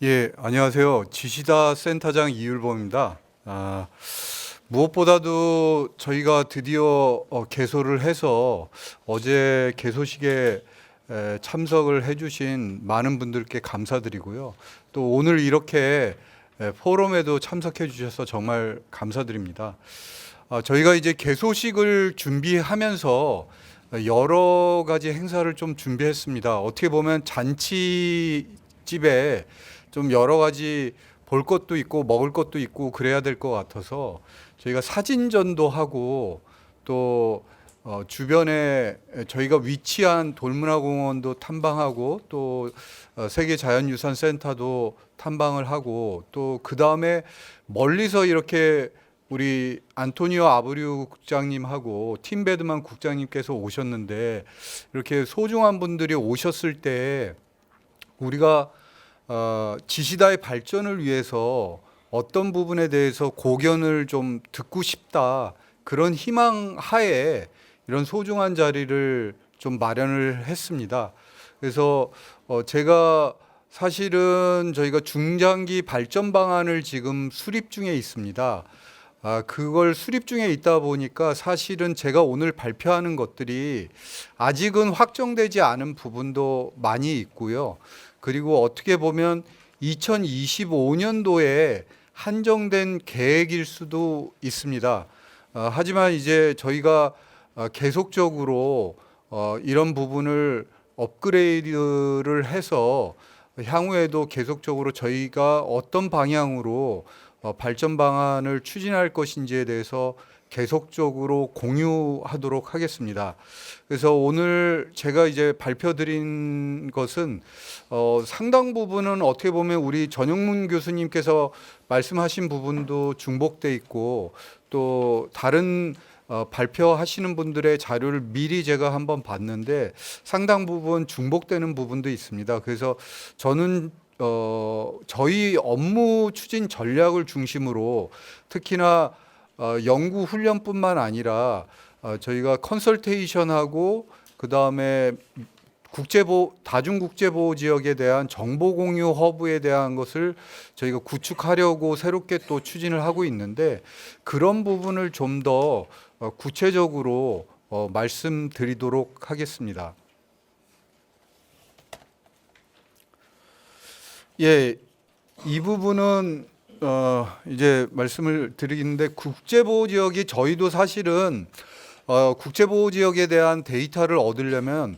예, 안녕하세요. 지시다 센터장 이율범입니다. 무엇보다도 저희가 드디어 개소를 해서 어제 개소식에 참석을 해주신 많은 분들께 감사드리고요. 또 오늘 이렇게 포럼에도 참석해 주셔서 정말 감사드립니다. 저희가 이제 개소식을 준비하면서 여러 가지 행사를 좀 준비했습니다. 어떻게 보면 잔치집에 좀 여러 가지 볼 것도 있고 먹을 것도 있고 그래야 될 것 같아서 저희가 사진전도 하고 또 주변에 저희가 위치한 돌문화공원도 탐방하고 또 세계자연유산센터도 탐방을 하고 또 그 다음에 멀리서 이렇게 우리 안토니오 아브리우 국장님하고 팀 베드만 국장님께서 오셨는데 이렇게 소중한 분들이 오셨을 때 우리가 지시다의 발전을 위해서 어떤 부분에 대해서 고견을 좀 듣고 싶다 그런 희망 하에 이런 소중한 자리를 좀 마련을 했습니다. 그래서 제가 사실은 저희가 중장기 발전 방안을 지금 수립 중에 있습니다. 그걸 수립 중에 있다 보니까 사실은 제가 오늘 발표하는 것들이 아직은 확정되지 않은 부분도 많이 있고요. 그리고 어떻게 보면 2025년도에 한정된 계획일 수도 있습니다. 하지만 이제 저희가 계속적으로 이런 부분을 업그레이드를 해서 향후에도 계속적으로 저희가 어떤 방향으로 발전 방안을 추진할 것인지에 대해서 계속적으로 공유하도록 하겠습니다. 그래서 오늘 제가 이제 발표드린 것은 상당 부분은 어떻게 보면 우리 전용문 교수님께서 말씀하신 부분도 중복돼 있고 또 다른 발표하시는 분들의 자료를 미리 제가 한번 봤는데 상당 부분 중복되는 부분도 있습니다. 그래서 저는 저희 업무 추진 전략을 중심으로 특히나 연구 훈련뿐만 아니라 저희가 컨설테이션하고 그 다음에 다중국제보호 지역에 대한 정보공유 허브에 대한 것을 저희가 구축하려고 새롭게 또 추진을 하고 있는데 그런 부분을 좀 더 구체적으로 말씀드리도록 하겠습니다. 예, 이 부분은 이제 말씀을 드리는데 국제보호 지역이 저희도 사실은 국제보호 지역에 대한 데이터를 얻으려면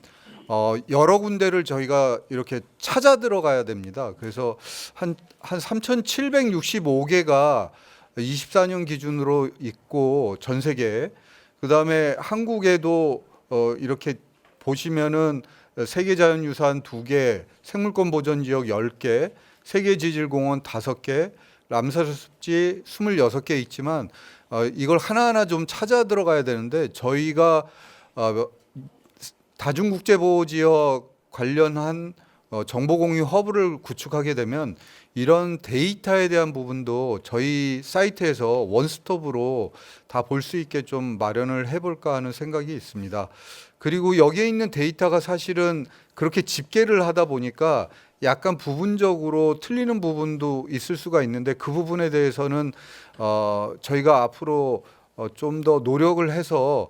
여러 군데를 저희가 이렇게 찾아 들어가야 됩니다. 그래서 한 3,765개가 24년 기준으로 있고 전 세계에 그다음에 한국에도 이렇게 보시면은 세계자연유산 2개, 생물권 보전 지역 10개, 세계지질공원 5개, 람사르 습지 26개 있지만 이걸 하나하나 좀 찾아 들어가야 되는데 저희가 다중국제보호지역 관련한 정보공유 허브를 구축하게 되면 이런 데이터에 대한 부분도 저희 사이트에서 원스톱으로 다 볼 수 있게 좀 마련을 해볼까 하는 생각이 있습니다. 그리고 여기에 있는 데이터가 사실은 그렇게 집계를 하다 보니까 약간 부분적으로 틀리는 부분도 있을 수가 있는데 그 부분에 대해서는 저희가 앞으로 좀 더 노력을 해서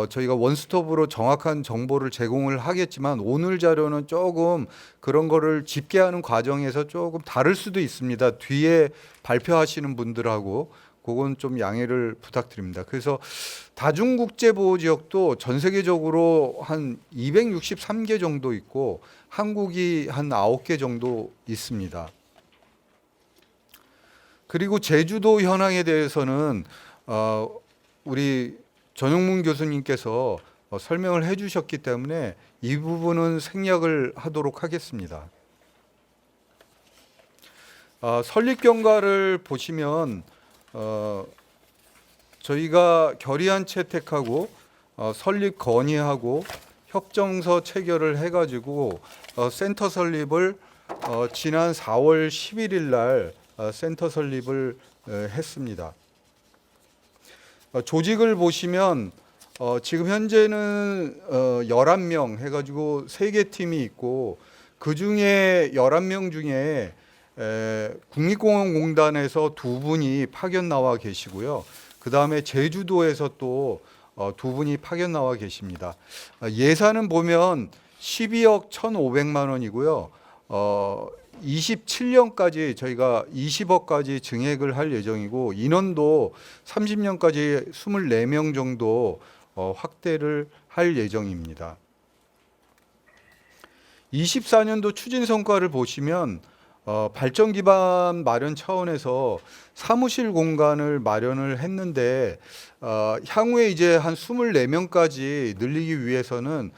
저희가 원스톱으로 정확한 정보를 제공을 하겠지만 오늘 자료는 조금 그런 거를 집계하는 과정에서 조금 다를 수도 있습니다. 뒤에 발표하시는 분들하고 그건 좀 양해를 부탁드립니다. 그래서 다중국제보호지역도 전 세계적으로 한 263개 정도 있고 한국이 한 9개 정도 있습니다. 그리고 제주도 현황에 대해서는 우리 전용문 교수님께서 설명을 해주셨기 때문에 이 부분은 생략을 하도록 하겠습니다. 설립경과를 보시면 저희가 결의안 채택하고 설립 건의하고 협정서 체결을 해가지고 센터 설립을 지난 4월 11일 날 센터 설립을 했습니다. 조직을 보시면 지금 현재는 11명 해가지고 3개 팀이 있고 그 중에 11명 중에 국립공원공단에서 두 분이 파견 나와 계시고요. 그 다음에 제주도에서 또 두 분이 파견 나와 계십니다. 예산은 보면 12억 1,500만 원이고요. 27년까지 저희가 20억까지 증액을 할 예정이고 인원도 30년까지 24명 정도 확대를 할 예정입니다. 24년도 추진 성과를 보시면 발전 기반 마련 차원에서 사무실 공간을 마련을 했는데 향후에 이제 한 24명까지 늘리기 위해서는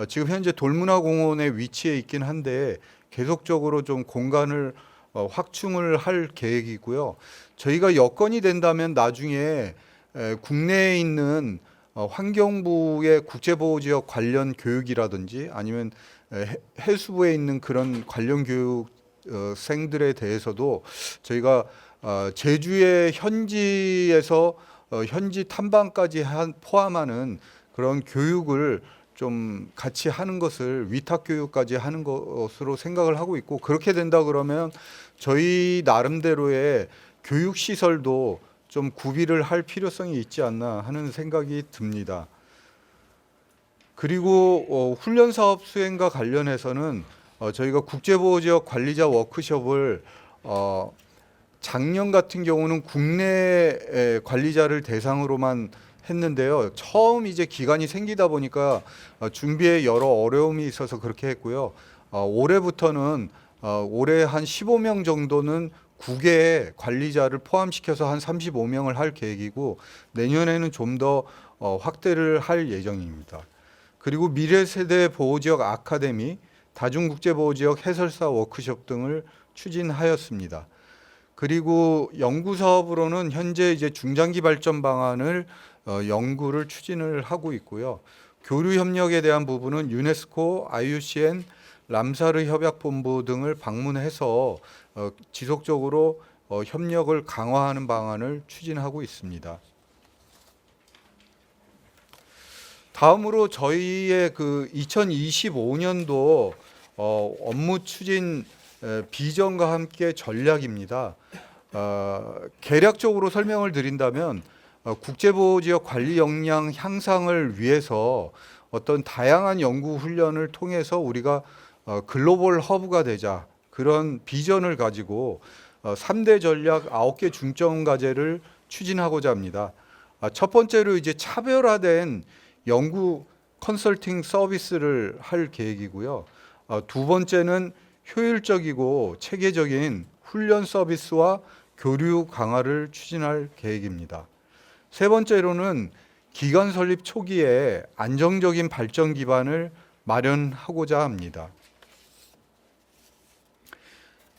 지금 현재 돌문화공원에 위치해 있긴 한데 계속적으로 좀 공간을 확충을 할 계획이고요. 저희가 여건이 된다면 나중에 국내에 있는 환경부의 국제보호지역 관련 교육이라든지 아니면 해수부에 있는 그런 관련 교육생들에 대해서도 저희가 제주의 현지에서 현지 탐방까지 포함하는 그런 교육을 좀 같이 하는 것을 위탁 교육까지 하는 것으로 생각을 하고 있고 그렇게 된다 그러면 저희 나름대로의 교육 시설도 좀 구비를 할 필요성이 있지 않나 하는 생각이 듭니다. 그리고 훈련 사업 수행과 관련해서는 저희가 국제보호지역 관리자 워크숍을 작년 같은 경우는 국내 관리자를 대상으로만 했는데요. 처음 이제 기간이 생기다 보니까 준비에 여러 어려움이 있어서 그렇게 했고요. 올해부터는 올해 한 15명 정도는 국외 관리자를 포함시켜서 한 35명을 할 계획이고 내년에는 좀 더 확대를 할 예정입니다. 그리고 미래세대 보호지역 아카데미, 다중국제보호지역 해설사 워크숍 등을 추진하였습니다. 그리고 연구 사업으로는 현재 이제 중장기 발전 방안을 연구를 추진을 하고 있고요. 교류 협력에 대한 부분은 유네스코, IUCN, 람사르 협약본부 등을 방문해서 지속적으로 협력을 강화하는 방안을 추진하고 있습니다. 다음으로 저희의 그 2025년도 업무 추진 비전과 함께 전략입니다. 개략적으로 설명을 드린다면 국제보호지역 관리 역량 향상을 위해서 어떤 다양한 연구 훈련을 통해서 우리가 글로벌 허브가 되자 그런 비전을 가지고 3대 전략 9개 중점 과제를 추진하고자 합니다. 첫 번째로 이제 차별화된 연구 컨설팅 서비스를 할 계획이고요. 두 번째는 효율적이고 체계적인 훈련 서비스와 교류 강화를 추진할 계획입니다. 세 번째로는 기관 설립 초기에 안정적인 발전 기반을 마련하고자 합니다.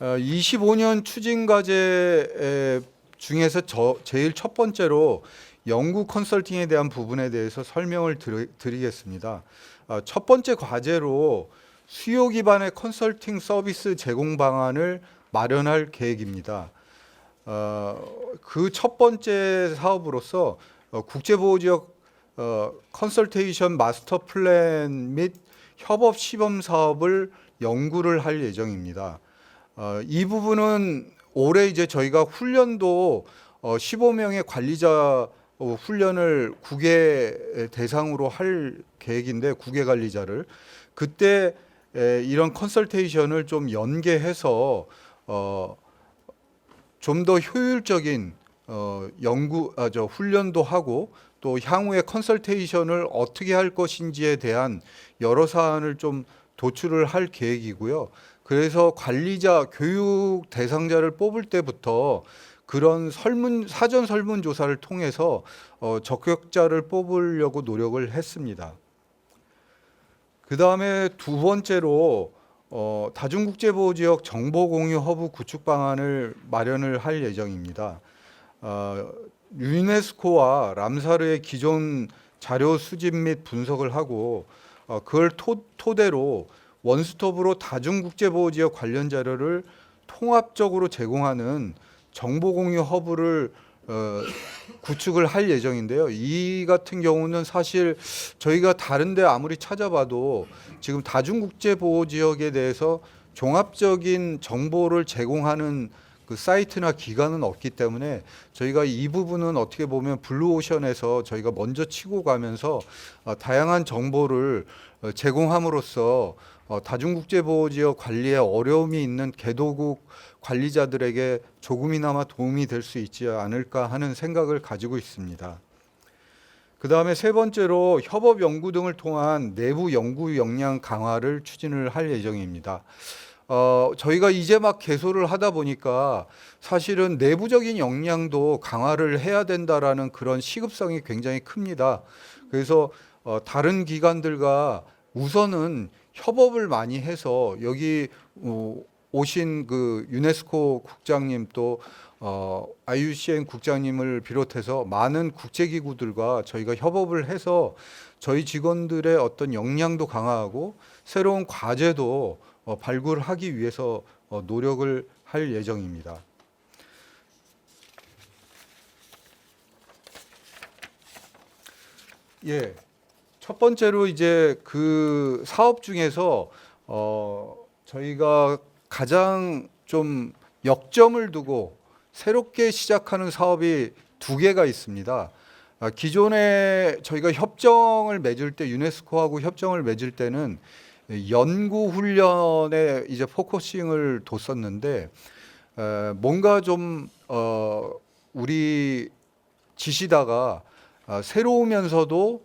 25년 추진 과제 중에서 제일 첫 번째로 연구 컨설팅에 대한 부분에 대해서 설명을 드리겠습니다. 첫 번째 과제로 수요 기반의 컨설팅 서비스 제공 방안을 마련할 계획입니다. 그 첫 번째 사업으로서 국제보호지역 컨설테이션 마스터 플랜 및 협업 시범 사업을 연구를 할 예정입니다. 이 부분은 올해 이제 저희가 훈련도 15명의 관리자 훈련을 국외 대상으로 할 계획인데 국외 관리자를 그때 이런 컨설테이션을 좀 연계해서 좀 더 효율적인 훈련도 하고 또 향후에 컨설테이션을 어떻게 할 것인지에 대한 여러 사안을 좀 도출을 할 계획이고요. 그래서 관리자 교육 대상자를 뽑을 때부터 그런 사전 설문조사를 통해서 적격자를 뽑으려고 노력을 했습니다. 그 다음에 두 번째로 다중국제보호지역 정보공유 허브 구축 방안을 마련을 할 예정입니다. 유네스코와 람사르의 기존 자료 수집 및 분석을 하고 그걸 토대로 원스톱으로 다중국제보호지역 관련 자료를 통합적으로 제공하는 정보공유 허브를 구축을 할 예정인데요. 이 같은 경우는 사실 저희가 다른 데 아무리 찾아봐도 지금 다중국제보호지역에 대해서 종합적인 정보를 제공하는 그 사이트나 기관은 없기 때문에 저희가 이 부분은 어떻게 보면 블루오션에서 저희가 먼저 치고 가면서 다양한 정보를 제공함으로써 다중국제보호지역 관리에 어려움이 있는 개도국 관리자들에게 조금이나마 도움이 될 수 있지 않을까 하는 생각을 가지고 있습니다. 그 다음에 세 번째로 협업 연구 등을 통한 내부 연구 역량 강화를 추진을 할 예정입니다. 저희가 이제 막 개소를 하다 보니까 사실은 내부적인 역량도 강화를 해야 된다라는 그런 시급성이 굉장히 큽니다. 그래서 다른 기관들과 우선은 협업을 많이 해서 여기 오신 그 유네스코 국장님 또 IUCN 국장님을 비롯해서 많은 국제기구들과 저희가 협업을 해서 저희 직원들의 어떤 역량도 강화하고 새로운 과제도 발굴하기 위해서 노력을 할 예정입니다. 예, 첫 번째로 이제 그 사업 중에서 저희가 가장 좀 역점을 두고 새롭게 시작하는 사업이 두 개가 있습니다. 기존에 저희가 협정을 맺을 때 유네스코하고 협정을 맺을 때는 연구 훈련에 이제 포커싱을 뒀었는데 뭔가 좀 우리 지시다가 새로우면서도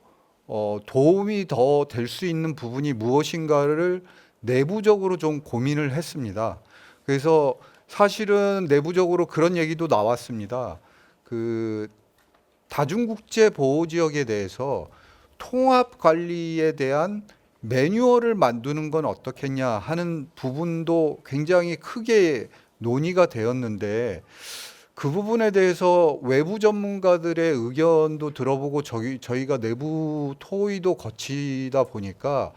도움이 더 될 수 있는 부분이 무엇인가를 내부적으로 좀 고민을 했습니다. 그래서 사실은 내부적으로 그런 얘기도 나왔습니다. 그 다중국제 보호 지역에 대해서 통합 관리에 대한 매뉴얼을 만드는 건 어떻겠냐 하는 부분도 굉장히 크게 논의가 되었는데 그 부분에 대해서 외부 전문가들의 의견도 들어보고 저희가 내부 토의도 거치다 보니까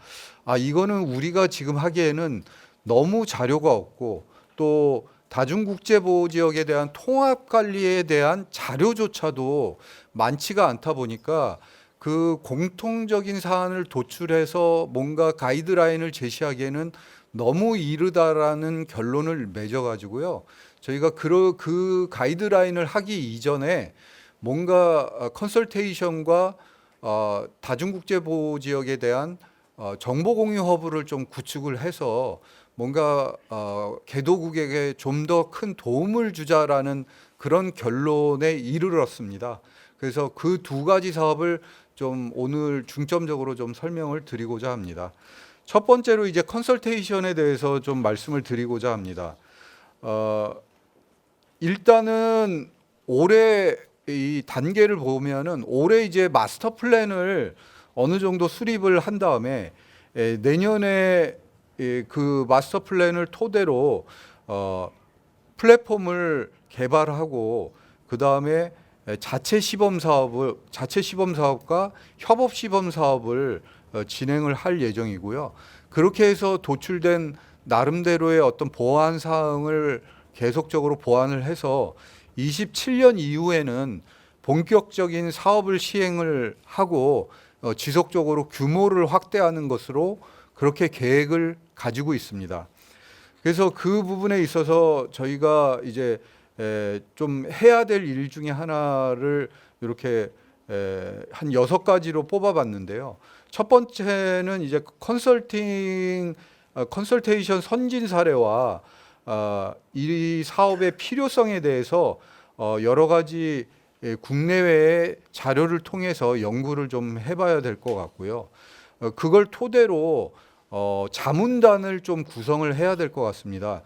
이거는 우리가 지금 하기에는 너무 자료가 없고 또 다중국제보호지역에 대한 통합관리에 대한 자료조차도 많지가 않다 보니까 그 공통적인 사안을 도출해서 뭔가 가이드라인을 제시하기에는 너무 이르다라는 결론을 맺어가지고요. 저희가 그 가이드라인을 하기 이전에 뭔가 컨설테이션과 다중국제보호지역에 대한 정보 공유 허브를 좀 구축을 해서 뭔가 개도국에게 좀 더 큰 도움을 주자라는 그런 결론에 이르렀습니다. 그래서 그 두 가지 사업을 좀 오늘 중점적으로 좀 설명을 드리고자 합니다. 첫 번째로 이제 컨설테이션에 대해서 좀 말씀을 드리고자 합니다. 일단은 올해 이 단계를 보면은 올해 이제 마스터 플랜을 어느 정도 수립을 한 다음에 내년에 그 마스터 플랜을 토대로 플랫폼을 개발하고 그 다음에 자체 시범 사업과 협업 시범 사업을 진행을 할 예정이고요. 그렇게 해서 도출된 나름대로의 어떤 보완 사항을 계속적으로 보완을 해서 27년 이후에는 본격적인 사업을 시행을 하고 지속적으로 규모를 확대하는 것으로 그렇게 계획을 가지고 있습니다. 그래서 그 부분에 있어서 저희가 이제 좀 해야 될 일 중에 하나를 이렇게 한 6가지로 뽑아봤는데요. 첫 번째는 이제 컨설테이션 선진 사례와 이 사업의 필요성에 대해서 여러 가지 국내외의 자료를 통해서 연구를 좀 해봐야 될 것 같고요. 그걸 토대로 자문단을 좀 구성을 해야 될 것 같습니다.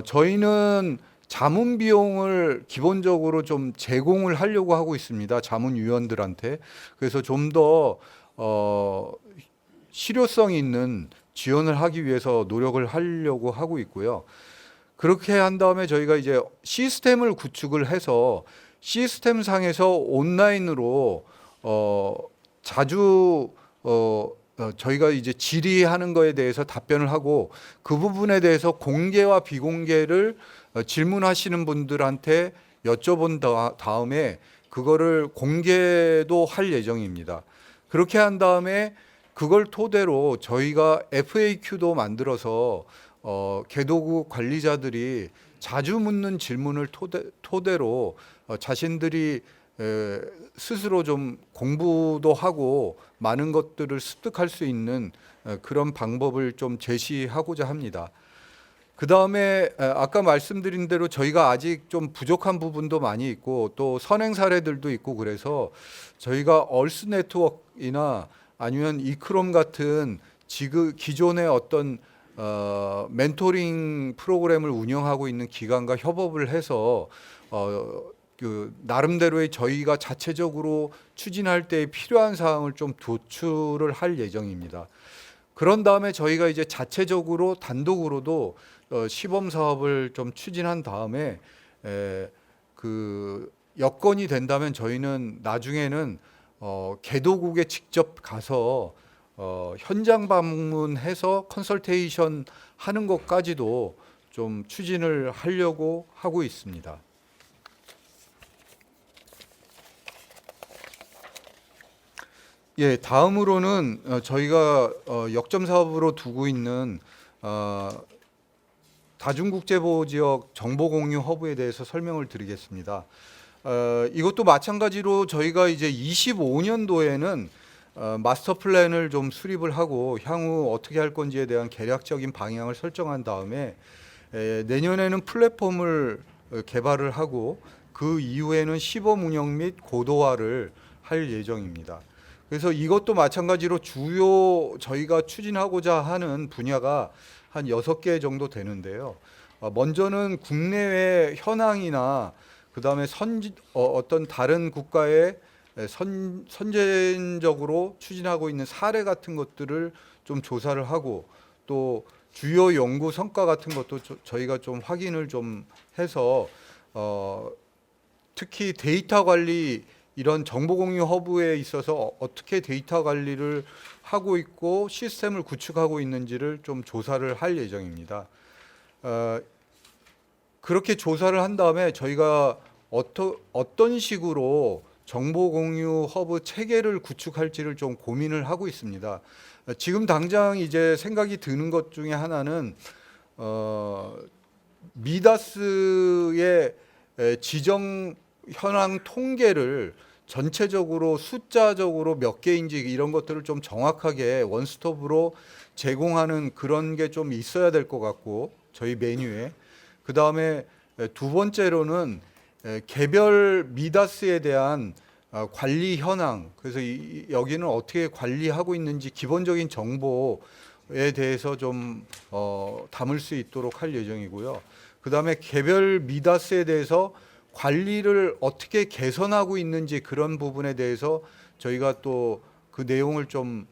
저희는 자문 비용을 기본적으로 좀 제공을 하려고 하고 있습니다. 자문위원들한테. 그래서 좀 더 실효성 있는 지원을 하기 위해서 노력을 하려고 하고 있고요. 그렇게 한 다음에 저희가 이제 시스템을 구축을 해서 시스템 상에서 온라인으로 자주 저희가 이제 질의하는 거에 대해서 답변을 하고 그 부분에 대해서 공개와 비공개를 질문하시는 분들한테 여쭤본 다음에 그거를 공개도 할 예정입니다. 그렇게 한 다음에 그걸 토대로 저희가 FAQ도 만들어서 개도국 관리자들이 자주 묻는 질문을 토대로 자신들이 스스로 좀 공부도 하고 많은 것들을 습득할 수 있는 그런 방법을 좀 제시하고자 합니다. 그 다음에 아까 말씀드린 대로 저희가 아직 좀 부족한 부분도 많이 있고 또 선행 사례들도 있고 그래서 저희가 얼스 네트워크이나 아니면 이크롬 같은 기존의 어떤 멘토링 프로그램을 운영하고 있는 기관과 협업을 해서 그 나름대로의 저희가 자체적으로 추진할 때 필요한 사항을 좀 도출을 할 예정입니다. 그런 다음에 저희가 이제 자체적으로 단독으로도 시범 사업을 좀 추진한 다음에 그 여건이 된다면 저희는 나중에는 개도국에 직접 가서 현장 방문해서 컨설테이션 하는 것까지도 좀 추진을 하려고 하고 있습니다. 예, 다음으로는 저희가 역점 사업으로 두고 있는 다중국제보호지역 정보공유 허브에 대해서 설명을 드리겠습니다. 이것도 마찬가지로 저희가 이제 25년도에는 마스터 플랜을 좀 수립을 하고 향후 어떻게 할 건지에 대한 개략적인 방향을 설정한 다음에 내년에는 플랫폼을 개발을 하고 그 이후에는 시범 운영 및 고도화를 할 예정입니다. 그래서 이것도 마찬가지로 주요 저희가 추진하고자 하는 분야가 한 6개 정도 되는데요. 먼저는 국내외 현황이나 그다음에 어떤 다른 국가의 선진적으로 추진하고 있는 사례 같은 것들을 좀 조사를 하고 또 주요 연구 성과 같은 것도 저희가 좀 확인을 좀 해서 특히 데이터 관리 이런 정보 공유 허브에 있어서 어떻게 데이터 관리를 하고 있고 시스템을 구축하고 있는지를 좀 조사를 할 예정입니다. 그렇게 조사를 한 다음에 저희가 어떤 식으로 정보 공유 허브 체계를 구축할지를 좀 고민을 하고 있습니다. 지금 당장 이제 생각이 드는 것 중에 하나는 미다스의 지정 현황 통계를 전체적으로 숫자적으로 몇 개인지 이런 것들을 좀 정확하게 원스톱으로 제공하는 그런 게 좀 있어야 될 것 같고 저희 메뉴에 그 다음에 두 번째로는 개별 미다스에 대한 관리 현황 그래서 여기는 어떻게 관리하고 있는지 기본적인 정보에 대해서 좀 담을 수 있도록 할 예정이고요. 그 다음에 개별 미다스에 대해서 관리를 어떻게 개선하고 있는지 그런 부분에 대해서 저희가 또 그 내용을 좀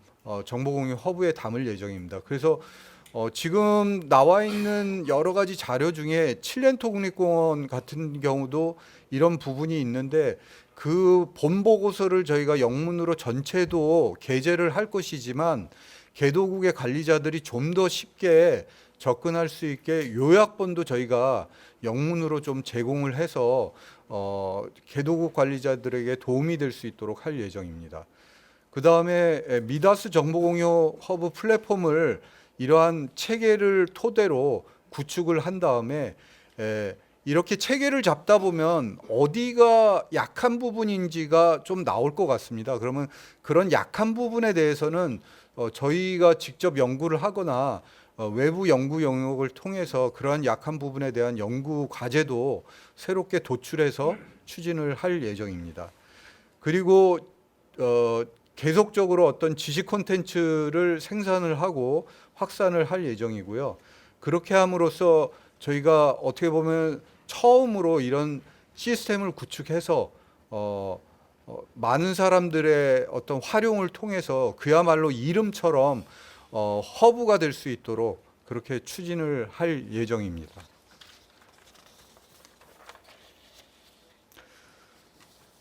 정보공유 허브에 담을 예정입니다. 그래서 지금 나와 있는 여러 가지 자료 중에 칠렌토 국립공원 같은 경우도 이런 부분이 있는데 그 본 보고서를 저희가 영문으로 전체도 게재를 할 것이지만 개도국의 관리자들이 좀 더 쉽게 접근할 수 있게 요약본도 저희가 영문으로 좀 제공을 해서 개도국 관리자들에게 도움이 될 수 있도록 할 예정입니다. 그 다음에 미다스 정보공유 허브 플랫폼을 이러한 체계를 토대로 구축을 한 다음에 이렇게 체계를 잡다 보면 어디가 약한 부분인지가 좀 나올 것 같습니다. 그러면 그런 약한 부분에 대해서는 저희가 직접 연구를 하거나 외부 연구 영역을 통해서 그러한 약한 부분에 대한 연구 과제도 새롭게 도출해서 추진을 할 예정입니다. 그리고 계속적으로 어떤 지식 콘텐츠를 생산을 하고 확산을 할 예정이고요. 그렇게 함으로써 저희가 어떻게 보면 처음으로 이런 시스템을 구축해서 많은 사람들의 어떤 활용을 통해서 그야말로 이름처럼 허브가 될 수 있도록 그렇게 추진을 할 예정입니다.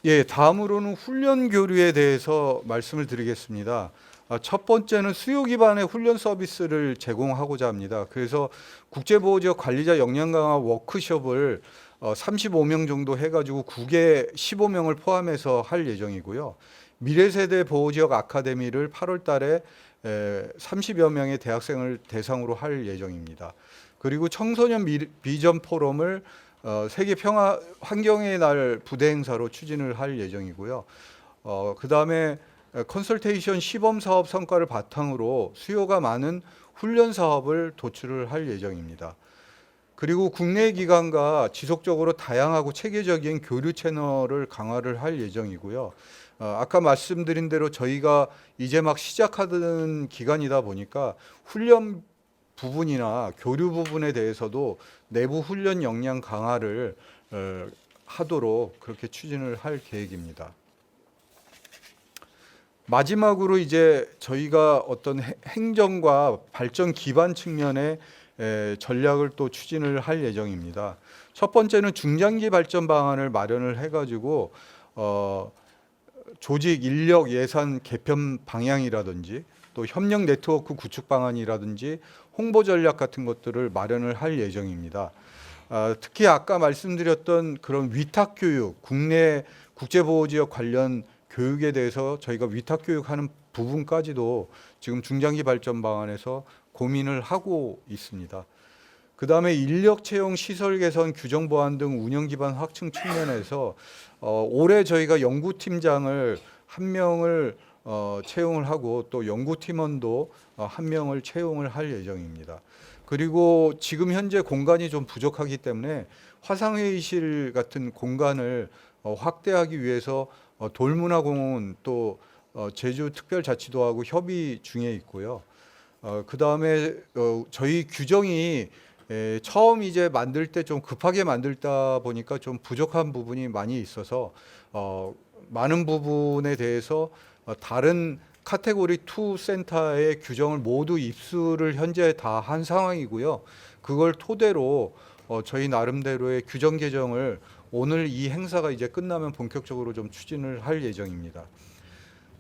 예, 다음으로는 훈련 교류에 대해서 말씀을 드리겠습니다. 첫 번째는 수요 기반의 훈련 서비스를 제공하고자 합니다. 그래서 국제보호지역 관리자 역량 강화 워크숍을 35명 정도 해가지고 국외 15명을 포함해서 할 예정이고요. 미래세대 보호지역 아카데미를 8월 달에 30여 명의 대학생을 대상으로 할 예정입니다. 그리고 청소년 비전 포럼을 세계 평화 환경의 날 부대 행사로 추진을 할 예정이고요. 그다음에 컨설테이션 시범 사업 성과를 바탕으로 수요가 많은 훈련 사업을 도출을 할 예정입니다. 그리고 국내 기관과 지속적으로 다양하고 체계적인 교류 채널을 강화를 할 예정이고요. 아까 말씀드린 대로 저희가 이제 막 시작하는 기간이다 보니까 훈련 부분이나 교류 부분에 대해서도 내부 훈련 역량 강화를 하도록 그렇게 추진을 할 계획입니다. 마지막으로 이제 저희가 어떤 행정과 발전 기반 측면의 전략을 또 추진을 할 예정입니다. 첫 번째는 중장기 발전 방안을 마련을 해가지고 조직 인력 예산 개편 방향이라든지 또 협력 네트워크 구축 방안이라든지 홍보 전략 같은 것들을 마련을 할 예정입니다. 특히 아까 말씀드렸던 그런 위탁 교육, 국내 국제보호지역 관련 교육에 대해서 저희가 위탁 교육하는 부분까지도 지금 중장기 발전 방안에서 고민을 하고 있습니다. 그 다음에 인력 채용, 시설 개선, 규정 보완 등 운영 기반 확충 측면에서 올해 저희가 연구팀장을 한 명을 채용을 하고 또 연구팀원도 한 명을 채용을 할 예정입니다. 그리고 지금 현재 공간이 좀 부족하기 때문에 화상회의실 같은 공간을 확대하기 위해서 돌문화공원 또 제주특별자치도하고 협의 중에 있고요. 그 다음에 저희 규정이 처음 이제 만들 때 좀 급하게 만들다 보니까 좀 부족한 부분이 많이 있어서 많은 부분에 대해서 다른 카테고리 2 센터의 규정을 모두 입수를 현재 다 한 상황이고요. 그걸 토대로 저희 나름대로의 규정 개정을 오늘 이 행사가 이제 끝나면 본격적으로 좀 추진을 할 예정입니다.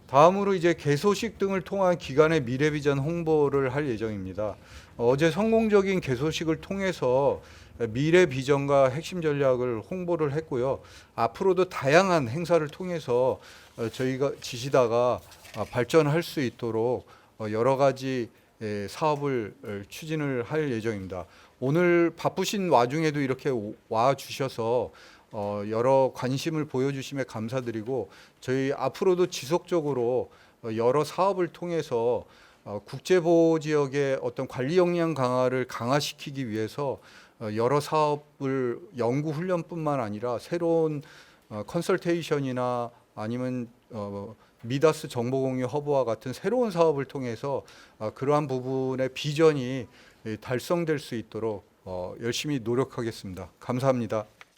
다음으로 이제 개소식 등을 통한 기관의 미래 비전 홍보를 할 예정입니다. 어제 성공적인 개소식을 통해서 미래 비전과 핵심 전략을 홍보를 했고요. 앞으로도 다양한 행사를 통해서 저희가 지시다가 발전할 수 있도록 여러 가지 사업을 추진을 할 예정입니다. 오늘 바쁘신 와중에도 이렇게 와 주셔서 여러 관심을 보여주심에 감사드리고 저희 앞으로도 지속적으로 여러 사업을 통해서 국제보호 지역의 어떤 관리 역량 강화를 강화시키기 위해서 여러 사업을 연구 훈련뿐만 아니라 새로운 컨설테이션이나 아니면 미다스 정보공유 허브와 같은 새로운 사업을 통해서 그러한 부분의 비전이 달성될 수 있도록 열심히 노력하겠습니다. 감사합니다.